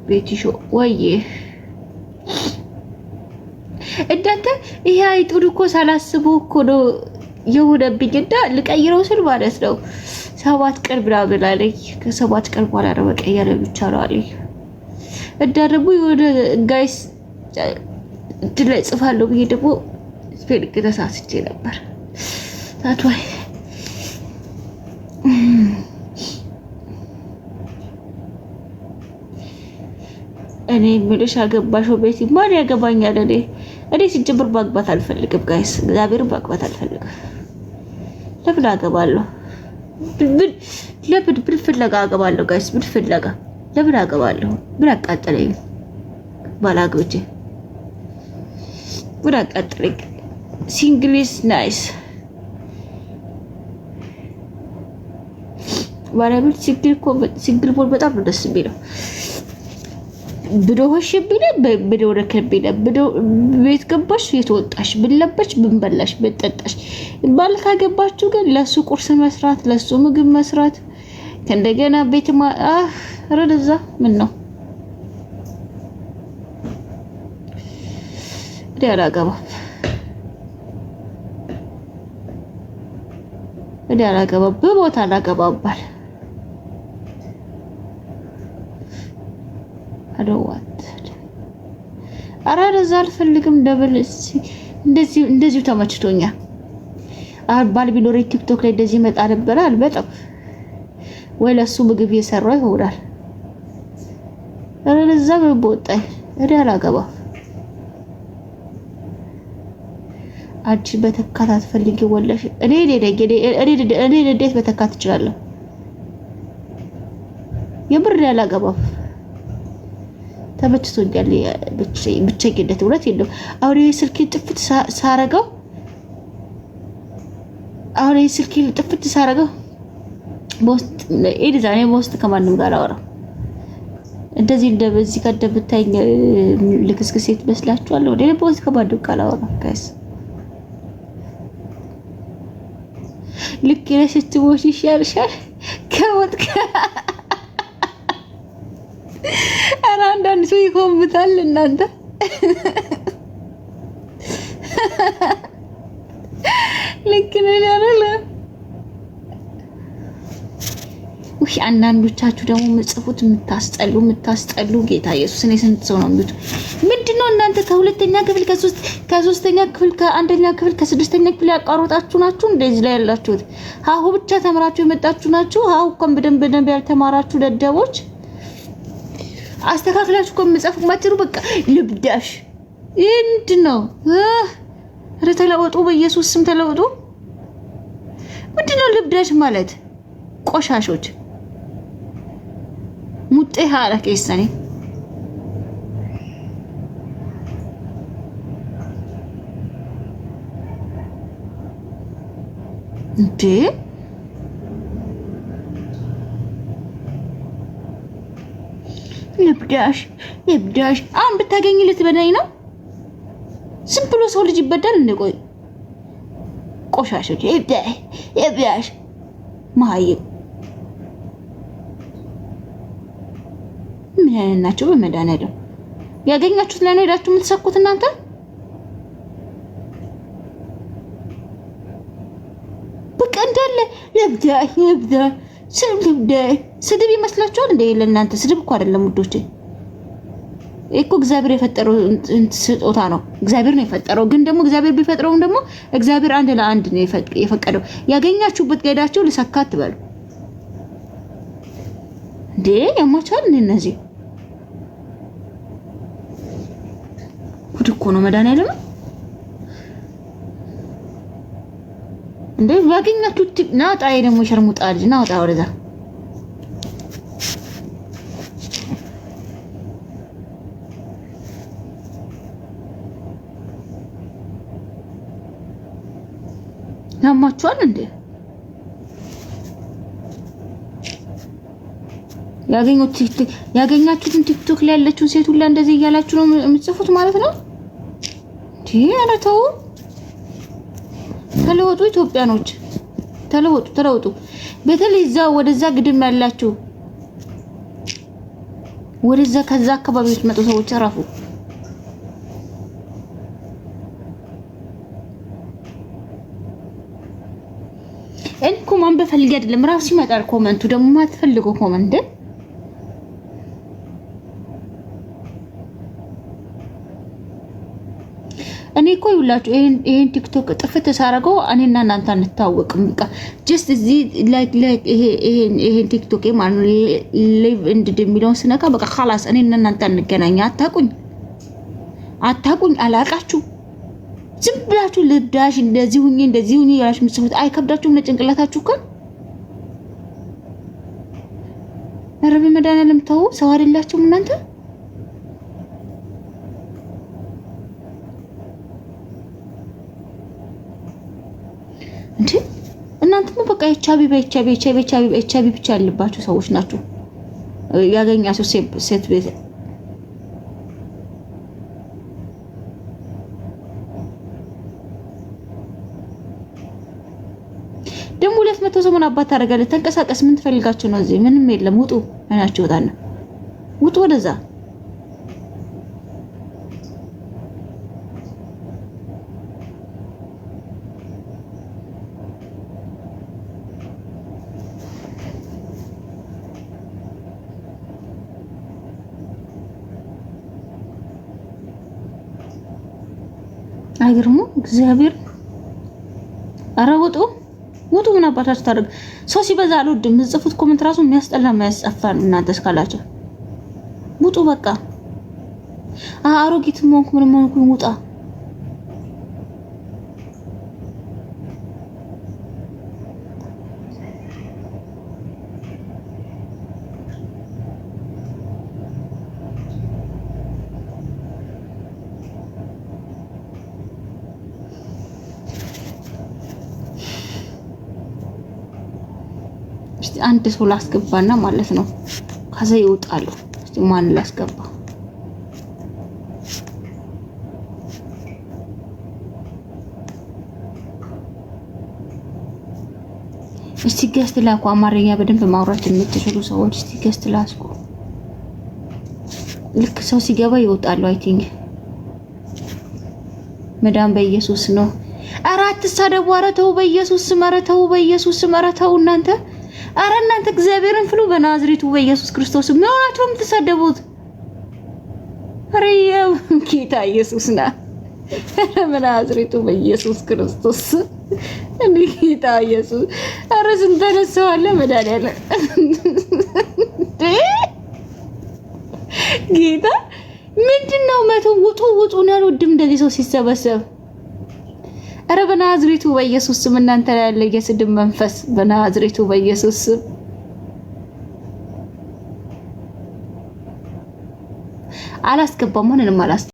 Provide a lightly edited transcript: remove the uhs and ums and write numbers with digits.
ቤቲሾ ወይዬ እንዳንተ ይሄ አይጡን እኮ ሳላስበው እኮ ነው የሆነብኝና ልቀይረው ስል ማለት ነው 7 ቀን ምናምን አለኝ። ከ7 ቀን በኋላ ነው መቀየር የሚቻለው አለኝ። እና ደግሞ የሆነ ጋይስ እንትን ላይ ጽፋለሁ ብዬ ደግሞ ስፔሊንግ ተሳስቼ ነበር። ታቷይ እኔ ምንሽ አገባሽው ቤቲ ማን ያገባኛል? እኔ ሲጀምር ማግባት አልፈልግም ጋይስ፣ እግዚአብሔር ማግባት አልፈልግም። ለምን አገባለሁ? ለምን ፍለጋ አገባለሁ ጋይስ? ምን ፍለጋ ለምን አገባለሁ? ምን አቃጠለኝ? ባላግብቼ ምን አቃጠለኝ? ሲንግልስ ናይስ ባለቤት ሲንግል ቦል በጣም ነው ደስ የሚለው። ብዶሽ ብዶ ረከብኝ ብዶ ቤት ገባሽ የተወጣሽ ብለበሽ ብንበላሽ በጠጣሽ ባል ካገባችሁ ግን ለሱ ቁርስ መስራት ለሱ ምግብ መስራት ከእንደገና ቤት ረደዛ ምን ነው ዲያራገባ በቦታ አላገባባል አደዋት አራረዛ አልፈልግም። ደብል እንደዚህ ተመችቶኛል። ባል ቢኖር ቲክቶክ ላይ እንደዚህ መጣ ነበር አልበጣም ወይ ለሱ ምግብ እየሰራው ይሆናል። አራረዛ በቦጣይ አላገባ አንቺ በተካት አትፈልጊ ወለሽ እኔ እንዴት በተካት እችላለሁ? የብር ያላገባው ተመችቶኛል። ብቻዬነት እውነት የለም። አሁን የስልኬ ጥፍት ሳረገው በውስጥ ኤዲዛኔ በውስጥ ከማንም ጋር አወራ እንደዚህ እንደዚህ ከደብታኝ ልክስክስ ሴት መስላችኋል? ወደ በውስጥ ከማንም ጋር አወራ ጋይስ ልክ ነሽ ስትሞሽ ይሻልሻል ከወጥከ አራ አንዳንድ ሰው ይቆምታል እናንተ ልክ ነሽ አይደል? ውይ አንዳንዶቻችሁ ደግሞ ምጽፉት የምታስጠሉ ጌታ ኢየሱስ እኔ ስንት ሰው ነው የሚሉት? ምንድነው እናንተ ከሁለተኛ ክፍል ከሶስተኛ ክፍል ከአንደኛ ክፍል ከስድስተኛ ክፍል ያቋረጣችሁ ናችሁ? እንደዚህ ላይ ያላችሁት ሀሁ ብቻ ተምራችሁ የመጣችሁ ናችሁ። ሀሁ እንኳን በደንብ ያልተማራችሁ ደደቦች አስተካክላችሁ እኮ መጻፍ ማትሩ በቃ ልብዳሽ ምንድነው? ኧረ ተለወጡ፣ በኢየሱስ ስም ተለወጡ። ምንድነው ልብዳሽ ማለት? ቆሻሾች ሙጤ ሀላ ከይሰኔ እንዴ ልብዳሽ አሁን ብታገኝ ልትበዳኝ ነው? ዝም ብሎ ሰው ልጅ ይበዳል እንዴ? ቆይ ቆሻሾች ልብዳሽ ማይም ምን አይናችሁ? በመድኃኒዓለም ያገኛችሁት ላይ ነው ሄዳችሁ የምትሰኩት እናንተ። በቃ እንዳለ ልብዳሽ ስድብ ይመስላችኋል እንዴ? ለእናንተ ስድብ እኮ አይደለም ውዶቼ። እኮ እግዚአብሔር የፈጠረው ስጦታ ነው። እግዚአብሔር ነው የፈጠረው። ግን ደግሞ እግዚአብሔር ቢፈጥረውም ደግሞ እግዚአብሔር አንድ ለአንድ ነው የፈቀደው። ያገኛችሁበት ገዳችሁ ልሰካት በሉ እንዴ ያማቻል። እነዚህ ጉድ እኮ ነው መድኃኒዓለም እንዴ። ያገኛችሁት ናጣይ ደግሞ ሸርሙጣ ልጅ ናውጣ ወደዛ ያማቻል እንዴ። ያገኛችሁትን ቲክቶክ ላይ ያለችውን ሴት ሁላ እንደዚህ እያላችሁ ነው የምትጽፉት ማለት ነው። ኧረ ተው ተለወጡ፣ ኢትዮጵያኖች ተለወጡ። በተለይ ወደዛ ግድም ያላችሁ ወደዛ ከዛ አካባቢ መጡ ሰዎች አራፉ እንኩም ማን በፈልግ አይደለም ራሱ ይመጣል ኮመንቱ ደግሞ ማትፈልጉ ኮመንት እኔ እኮ ይውላችሁ ይሄን ቲክቶክ ጥፍት ተሳረገው እኔና እናንተ አንታወቅም በቃ ጀስት እዚ ላይክ ይሄ ቲክቶክ ማን ሊቭ እንድ የሚለውን ስነካ በቃ خلاص እኔና እናንተ እንገናኛ አታቁኝ አላቃችሁ ዝም ብላችሁ ልዳሽ እንደዚህ ሁኚ ያላሽ ምጽፉት አይከብዳችሁም ለጭንቅላታችሁ እኮ ረብ መዳናለም ተው ሰው አይደላችሁም እናንተ እንዴ እናንተም በቃ ኤችአይቪ ብቻ ያለባችሁ ሰዎች ናችሁ ያገኛችሁ ሴት ቤት ደሞ 200 ዘመን አባት ታረጋለህ ተንቀሳቀስ ምን ትፈልጋችሁ ነው እዚህ ምንም የለም ውጡ አይናችሁ ወጣና ውጡ ወደዛ አይገርሙ እግዚአብሔር አረውጡ ውጡ ምን አባታችሁ ታደርግ ሰው ሲበዛ አልወድም ጽፉት ኮሜንት ራሱ የሚያስጠላ የሚያስጸፋን እናንተ እስካላችሁ ውጡ በቃ አሮጊት ሞንኩ ምን ሞንኩ ውጣ አንድ ሰው ላስገባና ማለት ነው ከዛ ይወጣሉ እስቲ ማን ላስገባ እስቲ ገስት ላኩ አማርኛ በደንብ ማውራት የምትችሉ ሰዎች እስቲ ገስት ላስኩ ልክ ሰው ሲገባ ይወጣሉ አይ ቲንክ መዳም በኢየሱስ ነው አራት ሰደቡ አረተው በኢየሱስ መረተው እናንተ አረ እናንተ እግዚአብሔርን ፍሉ በናዝሬቱ በኢየሱስ ክርስቶስ ምንዋቸው የምትሰደቡት አረየው ጌታ ኢየሱስና በናዝሬቱ በኢየሱስ ክርስቶስ እንዴ ጌታ ኢየሱስ አረ ስንተነሳው አለ መዳንያለ ጌታ ምንድነው መቶ ውጡ ነው ወድም እንደዚህ ሰው ሲሰበሰብ አረ በናዝሬቱ በኢየሱስ ስም እናንተ ላይ ያለ የስድብ መንፈስ በናዝሬቱ በኢየሱስ ስም አላስገባም ማንንም